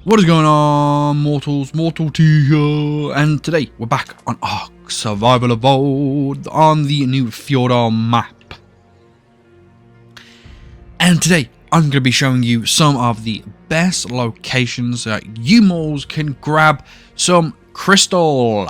What is going on, mortals? Mortal T here, and today we're back on Ark Survival Evolved on the new Fjordur map. And today I'm going to be showing you some of the best locations that you moles can grab some crystal.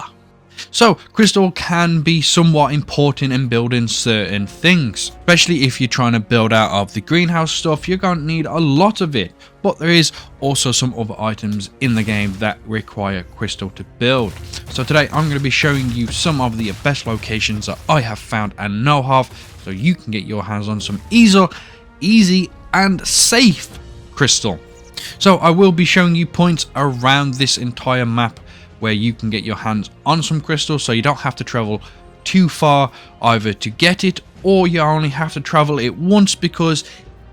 So, crystal can be somewhat important in building certain things, especially if you're trying to build out of the greenhouse stuff. You're going to need a lot of it, but there is also some other items in the game that require crystal to build. So today I'm going to be showing you some of the best locations that I have found and know of, so you can get your hands on some easy and safe crystal. So I will be showing you points around this entire map where you can get your hands on some crystal, so you don't have to travel too far either to get it, or you only have to travel it once, because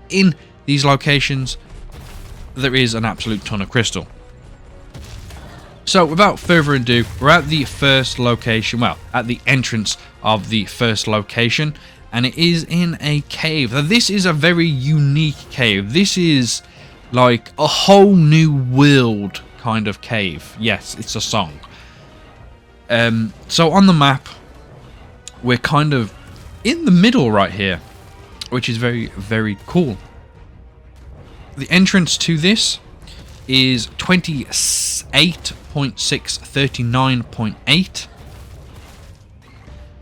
in these locations there is an absolute ton of crystal. So without further ado, we're at the first location, well, at the entrance of the first location, and it is in a cave. Now this is a very unique cave. This is like a whole new world kind of cave. Yes, it's a song. So on the map we're kind of in the middle right here, which is very cool. The entrance to this is 28.639.8,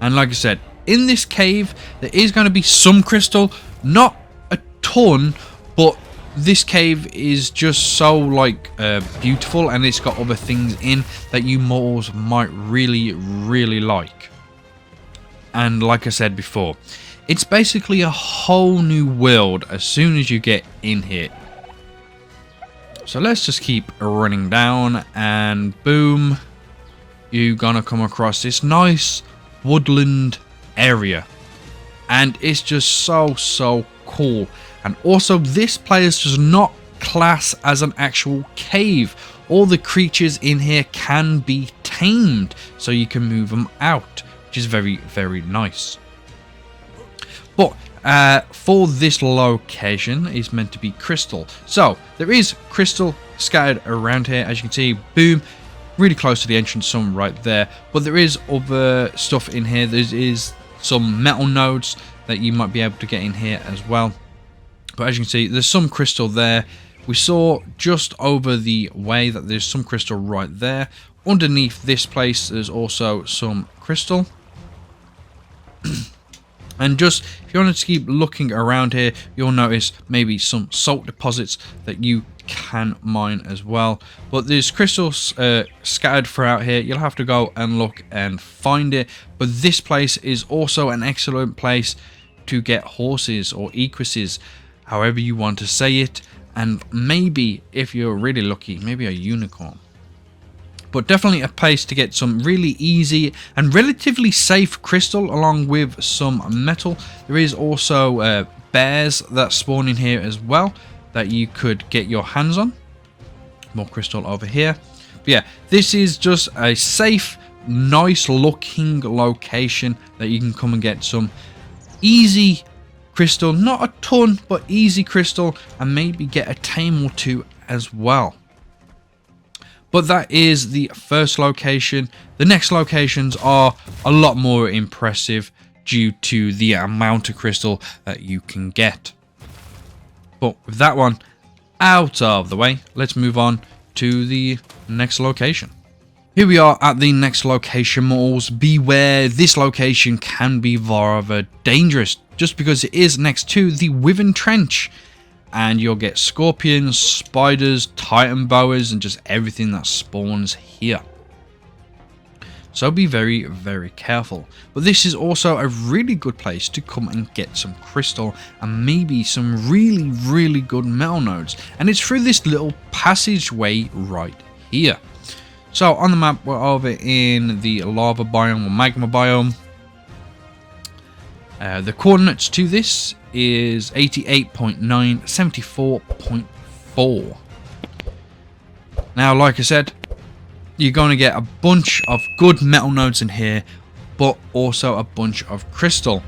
and like I said, in this cave there is going to be some crystal, not a ton, but this cave is just so like beautiful, and it's got other things in that you mortals might really like. And like I said before, it's basically a whole new world as soon as you get in here. So let's just keep running down, and boom, you're gonna come across this nice woodland area, and it's just so cool. And also, this place does not class as an actual cave. All the creatures in here can be tamed, so you can move them out, which is very nice. But for this location is meant to be crystal. So there is crystal scattered around here, as you can see. Boom, really close to the entrance, some right there. But there is other stuff in here. There is some metal nodes that you might be able to get in here as well. But as you can see, there's some crystal there. We saw just over the way that there's some crystal right there. Underneath this place, there's also some crystal. And just, if you want to keep looking around here, you'll notice maybe some salt deposits that you can mine as well. But there's crystals scattered throughout here. You'll have to go and look and find it. But this place is also an excellent place to get horses or equises, however you want to say it, and maybe, if you're really lucky, maybe a unicorn. But definitely a place to get some really easy and relatively safe crystal, along with some metal. There is also bears that spawn in here as well that you could get your hands on. More crystal over here. But yeah, this is just a safe, nice looking location that you can come and get some easy crystal, not a ton, but easy crystal, and maybe get a tame or two as well. But that is the first location. The next locations are a lot more impressive due to the amount of crystal that you can get. But with that one out of the way, let's move on to the next location. Here we are at the next location, mortals. Beware, this location can be rather dangerous, just because it is next to the Wyvern Trench, and you'll get scorpions, spiders, titan boas, and just everything that spawns here. So be very careful. But this is also a really good place to come and get some crystal and maybe some really good metal nodes, and it's through this little passageway right here. So on the map, we're over in the lava biome or magma biome. The coordinates to this is 88.974.4. Now, like I said, you're going to get a bunch of good metal nodes in here, but also a bunch of crystal.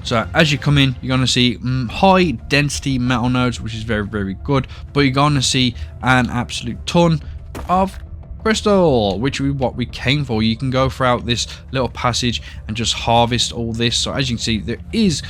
So as you come in, you're going to see high density metal nodes, which is very, very good. But you're going to see an absolute ton of crystal, which is what we came for. You can go throughout this little passage and just harvest all this. So as you can see, there is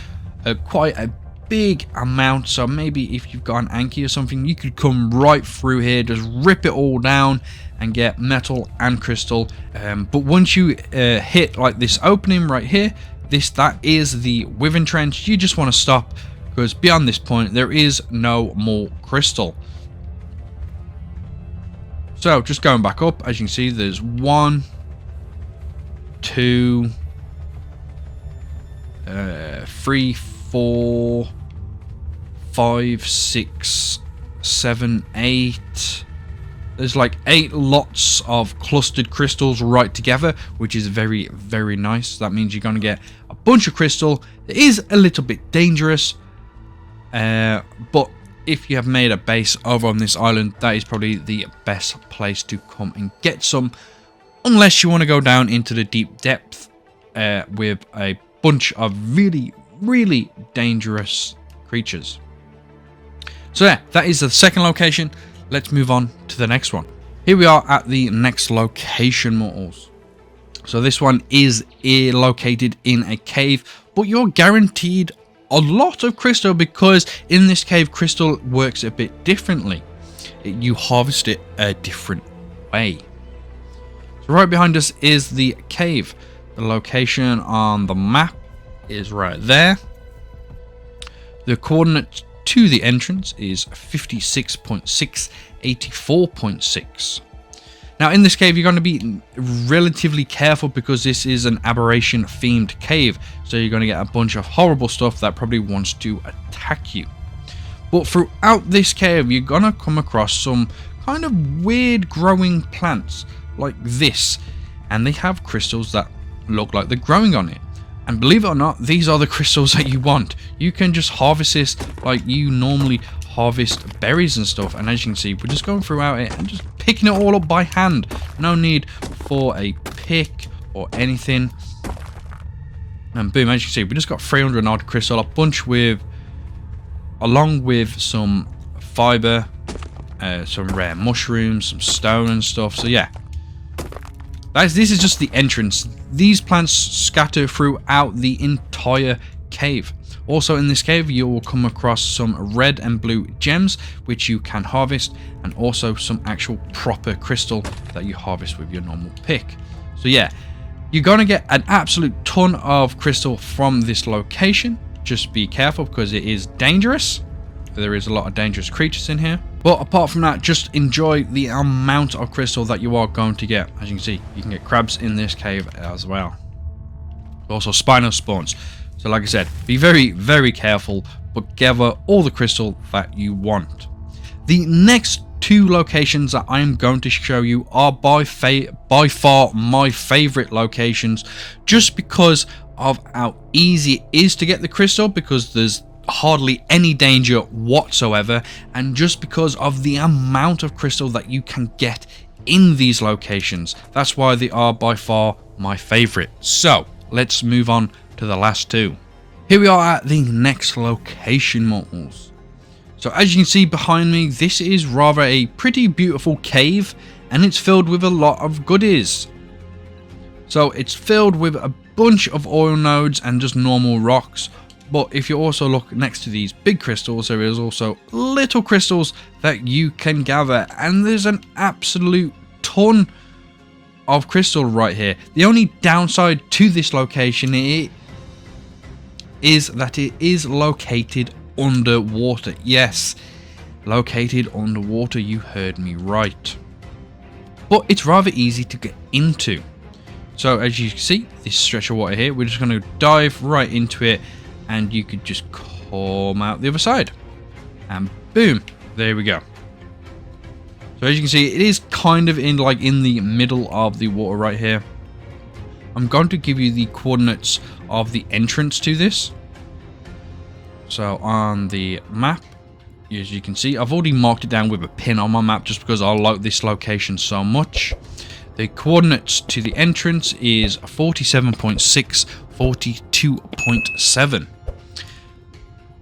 quite a big amount. So maybe if you've got an Anki or something, you could come right through here, just rip it all down and get metal and crystal. But once you hit like this opening right here, that is the Wyvern Trench. You just want to stop, because beyond this point there is no more crystal. So just going back up, as you can see, there's 1, 2, 3, 4, 5, 6, 7, 8. There's like 8 lots of clustered crystals right together, which is very, very nice. That means you're going to get a bunch of crystal. It is a little bit dangerous, but if you have made a base over on this island, that is probably the best place to come and get some, unless you want to go down into the deep depth with a bunch of really, really dangerous creatures. So yeah, that is the second location. Let's move on to the next one. Here we are at the next location, mortals. So this one is located in a cave, but you're guaranteed a lot of crystal, because in this cave crystal works a bit differently. You harvest it a different way. So right behind us is the cave. The location on the map is right there. The coordinate to the entrance is 56.6, 84.6. Now in this cave you're going to be relatively careful, because this is an aberration-themed cave, so you're going to get a bunch of horrible stuff that probably wants to attack you. But throughout this cave you're going to come across some kind of weird growing plants like this, and they have crystals that look like they're growing on it. And believe it or not, these are the crystals that you want. You can just harvest this like you normally harvest berries and stuff, and as you can see, we're just going throughout it and just picking it all up by hand. No need for a pick or anything. And boom, as you can see, we just got 300 odd crystal, a bunch along with some fiber, some rare mushrooms, some stone and stuff. So yeah, guys, this is just the entrance. These plants scatter throughout the entire cave. Also in this cave you will come across some red and blue gems, which you can harvest, and also some actual proper crystal that you harvest with your normal pick. So yeah, you're gonna get an absolute ton of crystal from this location. Just be careful, because it is dangerous. There is a lot of dangerous creatures in here. But apart from that, just enjoy the amount of crystal that you are going to get. As you can see, you can get crabs in this cave as well. Also spino spawns. So like I said, be very, very careful, but gather all the crystal that you want. The next 2 locations that I am going to show you are by far my favorite locations, just because of how easy it is to get the crystal, because there's hardly any danger whatsoever, and just because of the amount of crystal that you can get in these locations. That's why they are by far my favorite. So let's move on to the last 2. Here we are at the next location, mortals. So as you can see behind me, this is rather a pretty beautiful cave, and it's filled with a lot of goodies. So it's filled with a bunch of oil nodes and just normal rocks. But if you also look next to these big crystals, there is also little crystals that you can gather, and there's an absolute ton of crystal right here. The only downside to this location is that it is located underwater. Yes, located underwater, you heard me right. But it's rather easy to get into. So as you can see, this stretch of water here, we're just going to dive right into it, and you could just come out the other side, and boom, there we go. So as you can see, it is kind of in the middle of the water right here. I'm going to give you the coordinates of the entrance to this. So on the map, as you can see, I've already marked it down with a pin on my map just because I like this location so much. The coordinates to the entrance is 47.6, 42.7.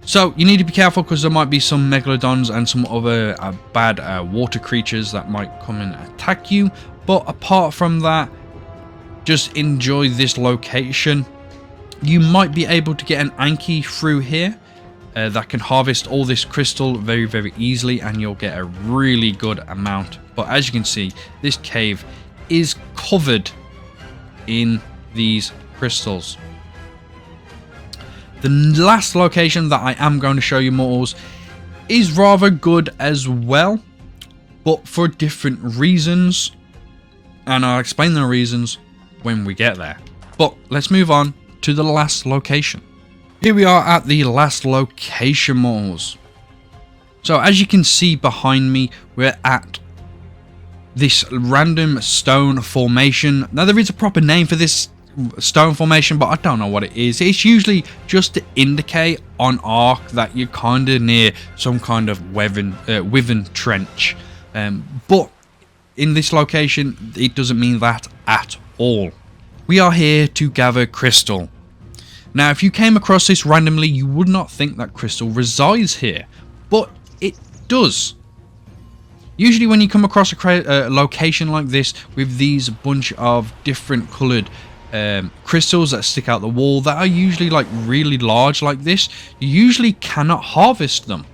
So you need to be careful because there might be some megalodons and some other bad water creatures that might come and attack you. But apart from that, just enjoy this location. You might be able to get an Anki through here that can harvest all this crystal very easily, and you'll get a really good amount. But as you can see, this cave is covered in these crystals. The last location that I am going to show you, mortals, is rather good as well, but for different reasons, and I'll explain the reasons when we get there. But let's move on to the last location. Here we are at the last location, mortals. So as you can see behind me, we're at this random stone formation. Now there is a proper name for this stone formation, but I don't know what it is. It's usually just to indicate on Ark that you're kind of near some kind of wyvern trench, but in this location it doesn't mean that at all. We are here to gather crystal. Now if you came across this randomly, you would not think that crystal resides here, but it does. Usually when you come across a location like this with these bunch of different coloured crystals that stick out the wall that are usually like really large like this, you usually cannot harvest them.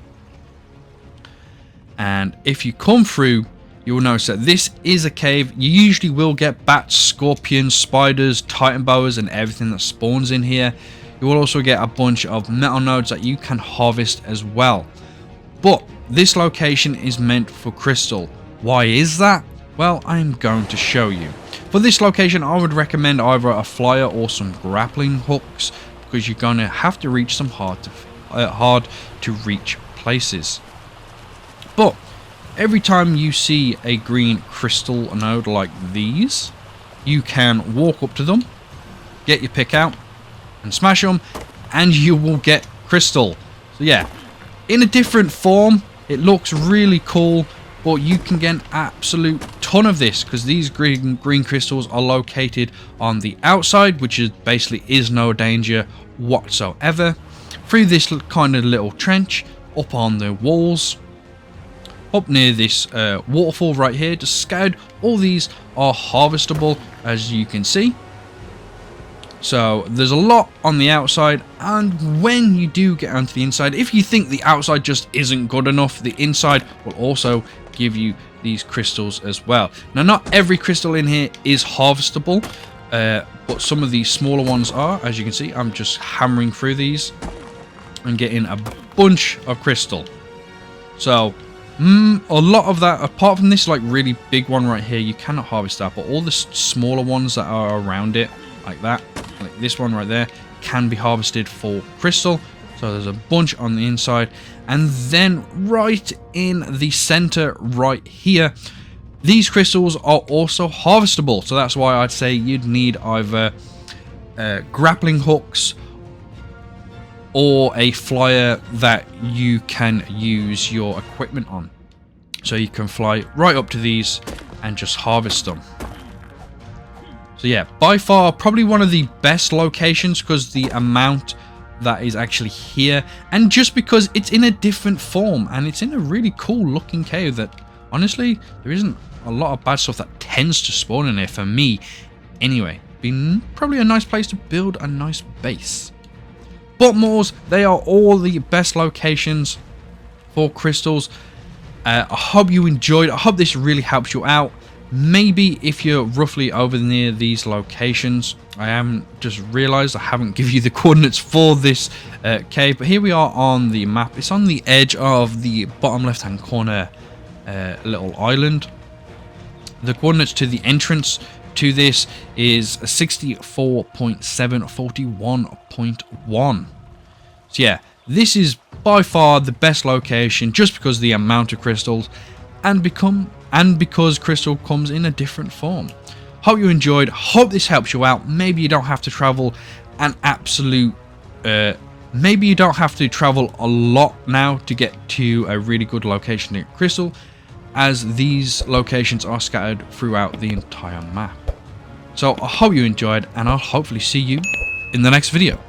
And if you come through, you will notice that this is a cave. You usually will get bats, scorpions, spiders, titan boas and everything that spawns in here. You will also get a bunch of metal nodes that you can harvest as well. But this location is meant for crystal. Why is that? Well, I'm going to show you. For this location, I would recommend either a flyer or some grappling hooks, because you're going to have to reach some hard to reach places. But every time you see a green crystal node like these, you can walk up to them, get your pick out and smash them, and you will get crystal. So yeah, in a different form, it looks really cool, but you can get an absolute ton of this because these green crystals are located on the outside, which is basically is no danger whatsoever, through this kind of little trench, up on the walls, up near this waterfall right here, just scattered. All these are harvestable, as you can see. So there's a lot on the outside, and when you do get onto the inside, if you think the outside just isn't good enough, the inside will also give you these crystals as well. Now not every crystal in here is harvestable, but some of these smaller ones are. As you can see, I'm just hammering through these and getting a bunch of crystal. So a lot of that, apart from this like really big one right here, you cannot harvest that, but all the smaller ones that are around it, like that, like this one right there, can be harvested for crystal. So there's a bunch on the inside, and then right in the center right here, these crystals are also harvestable. So that's why I'd say you'd need either grappling hooks or a flyer that you can use your equipment on, so you can fly right up to these and just harvest them. So yeah, by far probably one of the best locations because the amount that is actually here, and just because it's in a different form and it's in a really cool looking cave that honestly there isn't a lot of bad stuff that tends to spawn in here for me anyway. Been probably a nice place to build a nice base. But Moors, they are all the best locations for crystals. I hope you enjoyed. I hope this really helps you out. Maybe if you're roughly over near these locations, I haven't just realized I haven't given you the coordinates for this cave, but here we are on the map. It's on the edge of the bottom left hand corner little island. The coordinates to the entrance to this is 64.741.1. So yeah, this is by far the best location just because of the amount of crystals and because crystal comes in a different form. Hope you enjoyed. Hope this helps you out. Maybe you don't have to travel an absolute maybe you don't have to travel a lot now to get to a really good location near crystal, as these locations are scattered throughout the entire map. So I hope you enjoyed, and I'll hopefully see you in the next video.